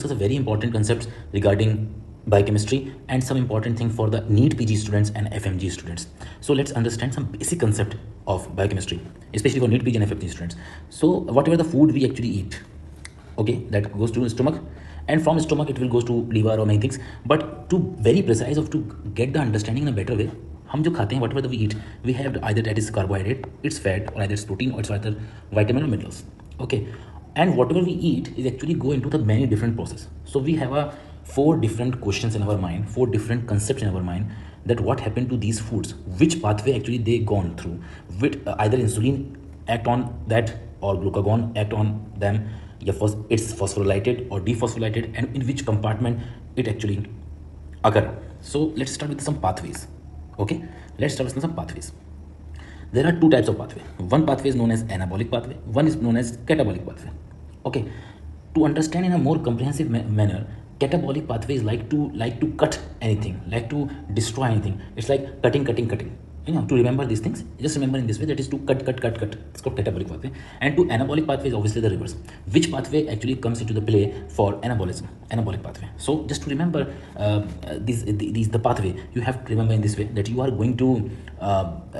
Discuss a very important concepts regarding biochemistry and some important thing for the NEET PG students and FMG students. So let's understand some basic concept of biochemistry, especially for NEET PG and FMG students. So whatever the food we actually eat, okay, that goes to stomach, and from stomach it will goes to liver or many things. But to very precise of to get the understanding in a better way, हम जो खाते हैं whatever that we eat, we have either that is carbohydrate, it's fat, or either it's protein, or it's either vitamin or minerals. Okay, and whatever we eat is actually go into the many different process. So we have a four different questions in our mind, four different concepts in our mind, that what happened to these foods, which pathway actually they gone through, with either insulin act on that or glucagon act on them, yeah, first it's phosphorylated or dephosphorylated, and in which compartment it actually occur. So let's start with some pathways. Okay, let's start with some pathways. There are two types of pathway. One pathway is known as anabolic pathway, one is known as catabolic pathway. Okay, to understand in a more comprehensive manner, catabolic pathway is like to cut anything, like to destroy anything. It's like cutting. To remember these things, just remember in this way, that is to cut. It's called catabolic pathway. And to anabolic pathway is obviously the reverse. Which pathway actually comes into the play for anabolic pathway? So just to remember these the pathway, you have to remember in this way, that you are going to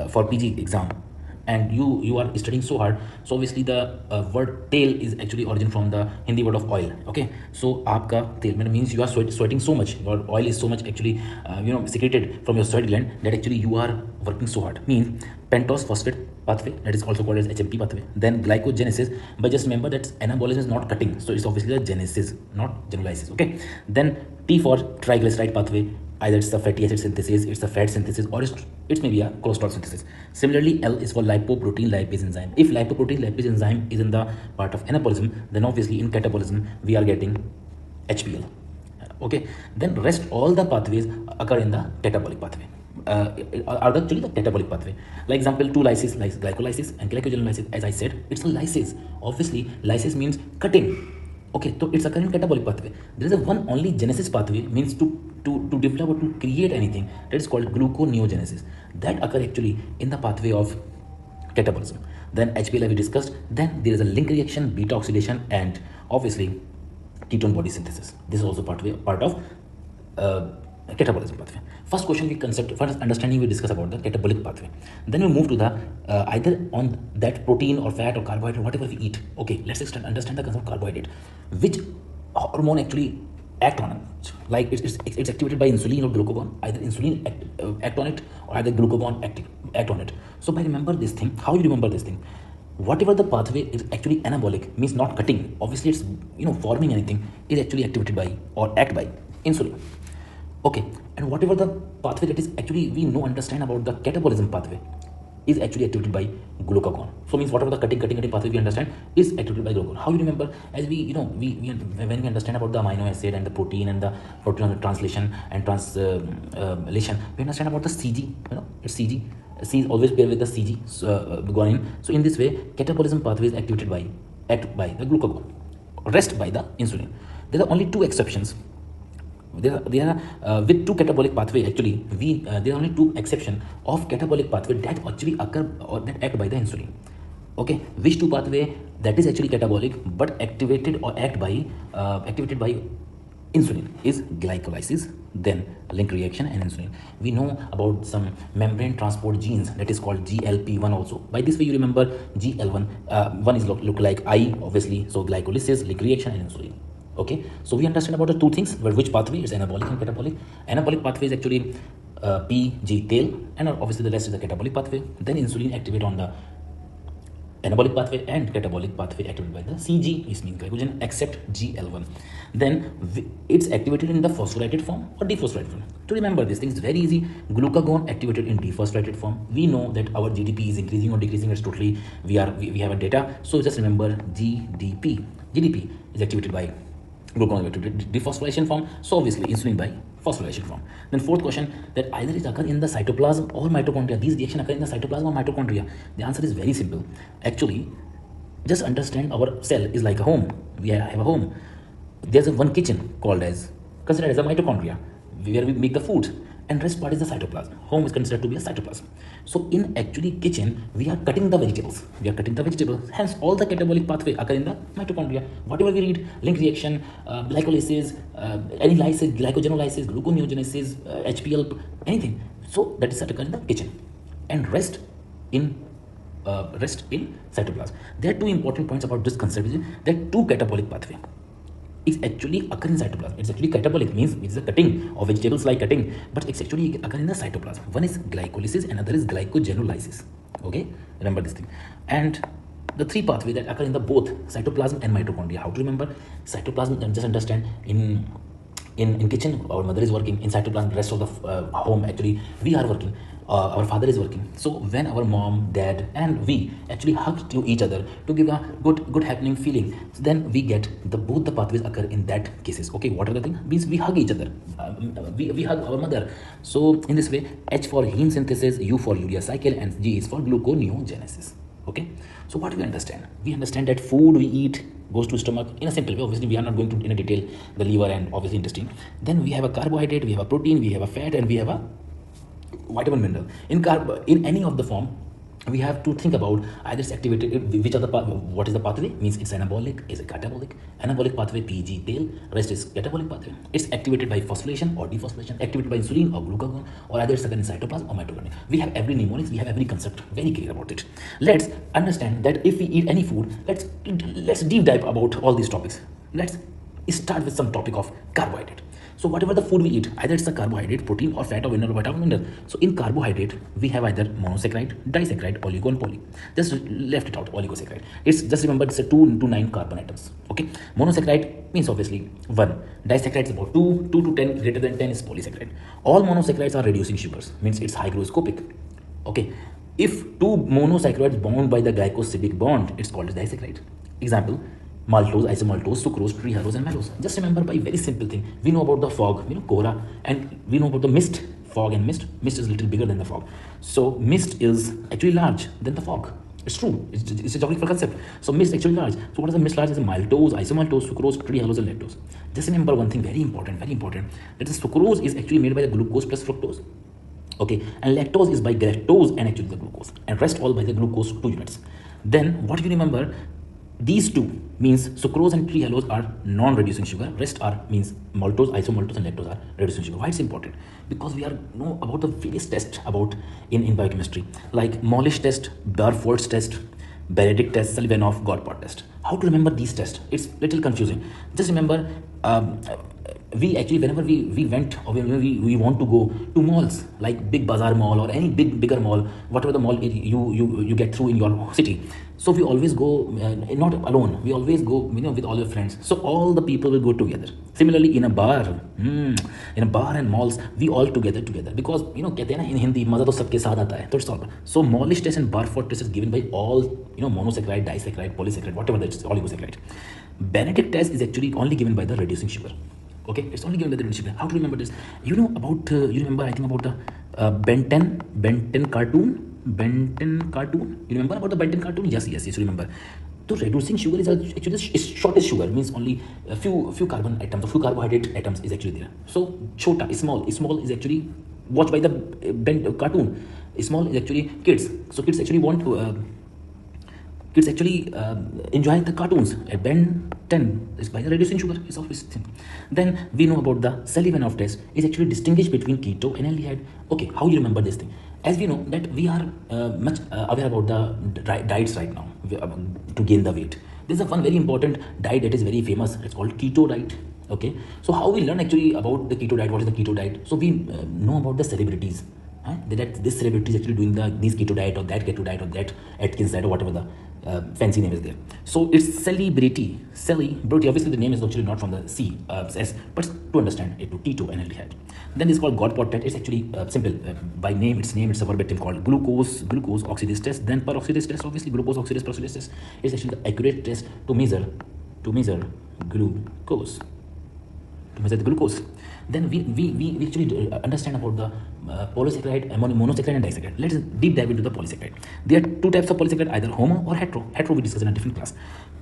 for PG exam, and you are studying so hard. So obviously the word tail is actually origin from the Hindi word of oil. Okay, so aapka tail means you are sweating so much, your oil is so much actually secreted from your sweat gland, that actually you are working so hard. Means pentose phosphate pathway, that is also called as HMP pathway. Then glycogenesis, but just remember that anabolism is not cutting, so it's obviously the genesis, not genolysis. Okay, then T for triglyceride pathway, either it's the fatty acid synthesis, it's the fat synthesis, or it's maybe a cholesterol synthesis. Similarly, L is for lipoprotein lipase enzyme. If lipoprotein lipase enzyme is in the part of anabolism, then obviously in catabolism we are getting HPL. Okay, then rest all the pathways occur in the catabolic pathway. Are actually the catabolic pathway. Like example, 2 lysis, like glycolysis and glycogenolysis. As I said, it's a lysis. Obviously, lysis means cutting. Okay, so it's occurring catabolic pathway. There is a one only genesis pathway, means to develop or to create anything, that is called gluconeogenesis. That occur actually in the pathway of catabolism. Then HPL we discussed. Then there is a link reaction, beta oxidation, and obviously ketone body synthesis. This is also part of catabolism pathway. First question we concept, first understanding we discuss about the catabolic pathway. Then we move to the either on that protein or fat or carbohydrate, whatever we eat. Okay, let's understand the concept of carbohydrate. Which hormone actually act on it? Like it's activated by insulin or glucagon. Either insulin act on it, or either glucagon act on it. So by remember this thing, how you remember this thing? Whatever the pathway is actually anabolic, means not cutting. Obviously, it's forming anything, is actually activated by or act by insulin. Okay, and whatever the pathway that is actually we understand about the catabolism pathway is actually activated by glucagon. So means whatever the cutting pathway we understand is activated by glucagon. How you remember? As we when we understand about the amino acid and the protein translation and translation, we understand about the CG. It's CG. C is always paired with the CG guanine. So in this way, catabolism pathway is activated by the glucagon, rest by the insulin. There are only two exceptions. There are with two catabolic pathway actually there are only two exception of catabolic pathway that actually occur or that act by the insulin. Okay, which two pathway that is actually catabolic but activated or activated by insulin is glycolysis, then link reaction, and insulin. We know about some membrane transport genes, that is called GLP-1 also. By this way you remember GL1, one is look like I, obviously, so glycolysis, link reaction, and insulin. Okay, so we understand about the two things, but which pathway is anabolic and catabolic. Anabolic pathway is actually PG tail, and obviously the rest is the catabolic pathway. Then insulin activate on the anabolic pathway, and catabolic pathway activated by the CG, which means glycogen, except GL1. Then it's activated in the phosphorylated form or dephosphorylated form. To remember this thing is very easy. Glucagon activated in dephosphorylated form. We know that our GDP is increasing or decreasing. It's totally we have a data. So just remember GDP. GDP is activated by glucagon activated dephosphorylation form. So obviously insulin by phosphorylation form. Then fourth question, that either it occur in the cytoplasm or mitochondria. These reactions occur in the cytoplasm or mitochondria. The answer is very simple. Actually, just understand our cell is like a home. We have a home. There's one kitchen called as considered as a mitochondria, where we make the food, and rest part is the cytoplasm. Home is considered to be a cytoplasm. So in actually kitchen, we are cutting the vegetables. Hence, all the catabolic pathway occur in the mitochondria. Whatever we read, link reaction, glycolysis, any lysis, glycogenolysis, gluconeogenesis, HPL, anything. So that is occur in the kitchen, and rest in cytoplasm. There are two important points about this concept. There are two catabolic pathway. It's actually occur in cytoplasm. It's actually catabolic, means it's a cutting of vegetables like cutting, but it's actually occur in the cytoplasm. One is glycolysis, another is glycogenolysis. Okay, remember this thing. And the three pathways that occur in the both cytoplasm and mitochondria. How to remember? Cytoplasm, just understand, in kitchen our mother is working, in cytoplasm rest of the home actually we are working, our father is working. So when our mom, dad and we actually hug to each other to give a good happening feeling, so then we get both the pathways occur in that cases. Okay, what are the things? Means we hug each other, we hug our mother. So in this way, H for heme synthesis, U for urea cycle, and G is for gluconeogenesis. Okay, so what we understand? We understand that food we eat goes to stomach in a simple way. Obviously, we are not going to in a detail the liver and obviously intestine. Then we have a carbohydrate, we have a protein, we have a fat, and we have a vitamin mineral. In any of the form, we have to think about either it's activated, which are the what is the pathway, means it's anabolic, is it catabolic. Anabolic pathway PG tail, rest is catabolic pathway. It's activated by phosphorylation or dephosphorylation, activated by insulin or glucagon, or either it's occur in cytoplasm or mitochondria. We have every mnemonics, we have every concept very clear about it. Let's understand that if we eat any food, let's deep dive about all these topics. Let's start with some topic of carbohydrate. So whatever the food we eat, either it's a carbohydrate, protein, or fat, or vitamin mineral. So in carbohydrate, we have either monosaccharide, disaccharide, oligo, and poly. Just left it out, oligosaccharide. It's just remember it's a 2 to 9 carbon atoms. Okay, monosaccharide means obviously 1. Disaccharide is about 2 to 10, greater than 10 is polysaccharide. All monosaccharides are reducing sugars, means it's hygroscopic. Okay, if two monosaccharides bound by the glycosidic bond, it's called as disaccharide. Example: maltose, isomaltose, sucrose, trehalose, and maltose. Just remember by very simple thing. We know about the fog, Cora, and we know about the mist. Fog and mist. Mist is a little bigger than the fog. So mist is actually large than the fog. It's true. It's a geographical concept. So mist actually large. So what is the mist large? Is maltose, isomaltose, sucrose, trehalose, and lactose. Just remember one thing, very important, that the sucrose is actually made by the glucose plus fructose. Okay, and lactose is by galactose and actually the glucose, and rest all by the glucose 2 units. Then what you remember? These two means sucrose and trehalose are non-reducing sugar. Rest are means maltose, isomaltose, and lactose are reducing sugar. Why it's important? Because we are know about the various tests about in biochemistry, like Molish test, Barfoed's test, Benedict test, Sullivanov, Godpot test. How to remember these tests? It's little confusing. Just remember, we actually whenever we went or we want to go to malls like Big Bazaar Mall or any bigger mall, whatever the mall you get through in your city. So we always go not alone. We always go with all your friends. So all the people will go together. Similarly, in a bar and malls, we all together because कहते हैं ना in Hindi मजा तो सबके साथ आता है. So it's all. So Molish test and Barfoed test is given by all monosaccharide, disaccharide, polysaccharide, whatever that is, oligosaccharide. Benedict test is actually only given by the reducing sugar. Okay, it's only given by the reducing sugar. How to remember this? You remember I think about the Ben 10 cartoon. Ben 10 cartoon. You remember about the Ben 10 cartoon? Yes, you remember. So reducing sugar is actually shortest sugar, means only a few carbon atoms, a few carbohydrate atoms is actually there. So chota, small is actually watched by the Ben cartoon. Small is actually kids. So kids actually want to. Kids actually enjoy the cartoons. Ben 10 is by the reducing sugar. It's always thin. Then we know about the Sullivanov test is actually distinguish between keto and aldehyde. Okay, how you remember this thing? As we know that we are much aware about the diets right now to gain the weight. There's one very important diet that is very famous. It's called keto diet. Okay, so how we learn actually about the keto diet? What is the keto diet? So we know about the celebrities. That this celebrity is actually doing this keto diet or that keto diet or that Atkins diet or whatever the fancy name is there. So it's celebrity. Obviously the name is actually not from the C S, but to understand it to keto and aldehyde. Then it's called Godpot test. It's actually simple. By name, it's a verbatim called glucose oxidase test. Then peroxidase test. Obviously glucose oxidase peroxidase test is actually the accurate test to measure glucose. Then we actually understand about the polysaccharide, monosaccharide, and disaccharide. Let's deep dive into the polysaccharide. There are two types of polysaccharide, either homo or hetero. Hetero we discuss in a different class.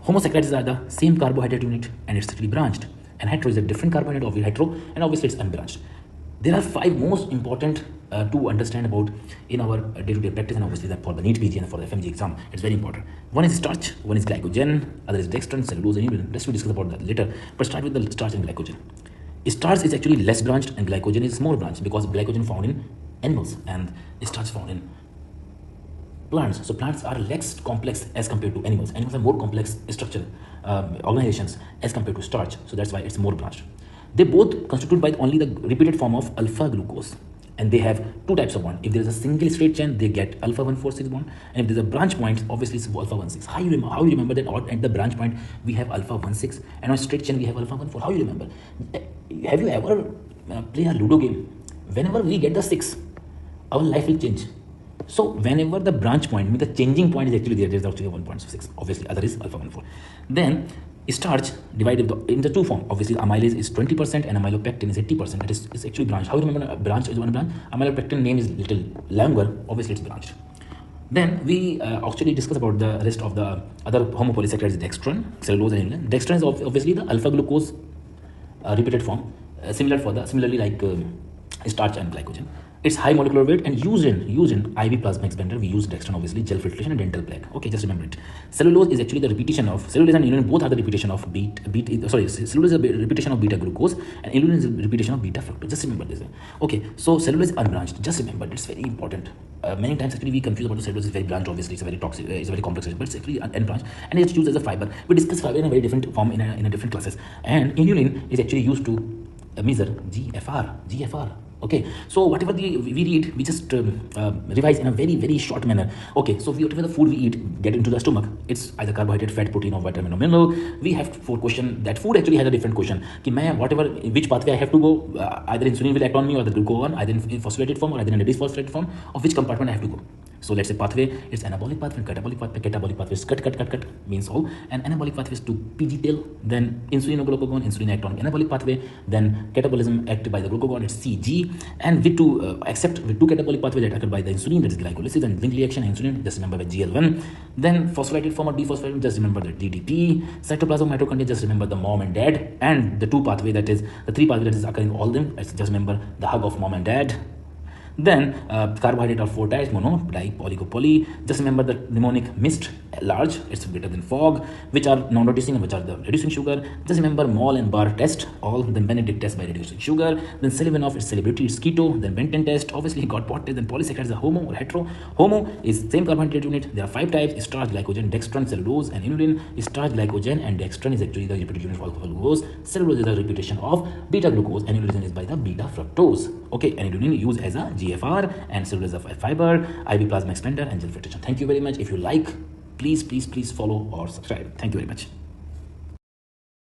Homosaccharides are the same carbohydrate unit and it's actually branched. And hetero is a different carbohydrate of hetero, and obviously it's unbranched. There are five most important to understand about in our day-to-day practice, and obviously that for the NEET PG and for the FMG exam, it's very important. One is starch, one is glycogen, other is dextran, cellulose, and inulin. Let's discuss about that later. But start with the starch and glycogen. Starch is actually less branched and glycogen is more branched because glycogen found in animals and starch found in plants. So plants are less complex as compared to animals. Animals are more complex structure organizations as compared to starch. So that's why it's more branched. They both constitute by only the repeated form of alpha glucose. And they have two types of bond. If there is a single straight chain, they get alpha 146 bond. And if there's a branch point, obviously it's alpha 16. How you remember that at the branch point we have alpha 16 and on straight chain we have alpha 14? How you remember? Have you ever play a Ludo game? Whenever we get the 6, our life will change. So whenever the branch point, the changing point is actually there is actually 1.6. Obviously, other is alpha 14. Then starch divided in the two form. Obviously, amylase is 20% and amylopectin is 80%. That is actually branched. How you remember a branch is one branch? Amylopectin name is little longer. Obviously, it's branched. Then we actually discuss about the rest of the other homopolysaccharides, dextran, cellulose, and inulin. Dextran is obviously the alpha glucose repeated form, similarly like starch and glycogen. It's high molecular weight and used in IV plasma expander. We use dextran, obviously, gel filtration and dental plaque. Okay, just remember it. Cellulose is actually the repetition of cellulose and inulin. Both are the repetition of cellulose is a repetition of beta glucose and inulin is a repetition of beta fructose. Just remember this. Okay, so cellulose is unbranched. Just remember, it's very important. Many times actually we confuse about the cellulose is very branched. Obviously, it's a very toxic, it's a very complex, but it's actually unbranched and it's used as a fiber. We discuss fiber in a very different form in a different classes. And inulin is actually used to measure GFR. Okay, so whatever we read, we just revise in a very short manner. Okay, so whatever the food we eat get into the stomach, it's either carbohydrate, fat, protein, or vitamin or mineral. We have 4 questions. That food actually has a different question. Which pathway I have to go, either insulin will act on me or the glucagon, either in phosphorylated form or either in a disphosphorylated form, of which compartment I have to go. So let's say pathway, it's anabolic pathway, catabolic pathway. Catabolic pathway is cut means all, and anabolic pathway is to PG tail, then insulin or glucagon, insulin act on anabolic pathway, then catabolism acted by the glucagon, it's CG, and with two catabolic pathways that occur by the insulin, that is glycolysis, and link reaction insulin, just remember by GL1, then phosphorylated form or dephosphorylated, just remember the DDP, cytoplasm mitochondria, just remember the mom and dad, and the 3 pathway that is occurring all them, just remember the hug of mom and dad. Then carbohydrate are 4 types: mono, di, oligo, poly. Just remember the mnemonic mist, large, it's greater than fog, which are non-reducing and which are the reducing sugar. Just remember mol and bar test, all. Then Benedict test by reducing sugar. Then Selivanov is celebrity, it's keto. Then Benton test, obviously got pot test. Then polysaccharides is a homo or hetero. Homo is same carbohydrate unit. There are 5 types: starch, glycogen, dextran, cellulose, and inulin. Starch, glycogen, and dextran is actually the repeated unit of alpha glucose. Cellulose is the repetition of beta glucose, and inulin is by the beta fructose. Okay, and inulin used as a GFR, and cellulose is a fiber, IV plasma expander, and gel filtration. Thank you very much. If you like, please follow or subscribe. Thank you very much.